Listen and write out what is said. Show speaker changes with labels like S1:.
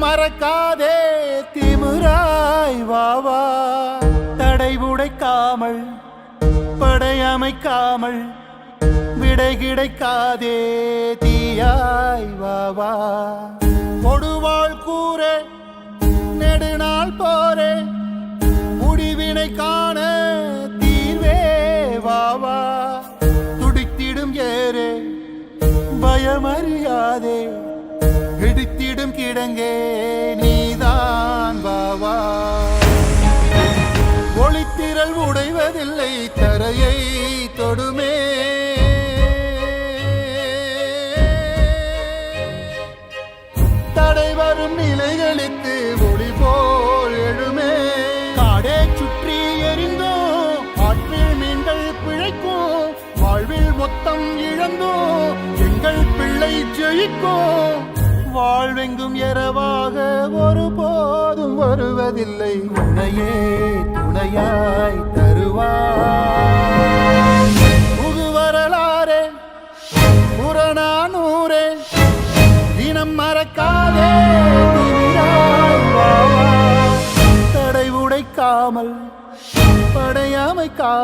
S1: மறக்காதே திமிராய் வாவா தடை உடைக்காமல் படையமைக்காமல் விடை கிடைக்காதே தீயாய் வாவா கொடுவாள் கூரே நெடுநாள் போரே முடிவினை காண தீர்வே வாவா துடித்திடும் ஏரே பயமறியாதே இடித்திடும் கிடங்கே நீதான் வாவா ஒளித்திரள் உடைவதில்லை தரையை தொடுமே தடை வரும் நிலைகளுக்கு ஒளி போல் எழுமே காடே சுற்றி எரிந்தோ ஆற்றில் மீன்கள் பிழைக்கும் வாழ்வில் மொத்தம் இழந்தோ எங்கள் பிள்ளை ஜெயிக்கும் வாழ்வெங்கும் இரவாக ஒருபோதும் வருவதில்லை உன்னையே துணையாய் தருவாய் புகுவரலாரே புறநானூரே தினம் மறக்காதே தடை உடைக்காமல் படையாமைக்காமல்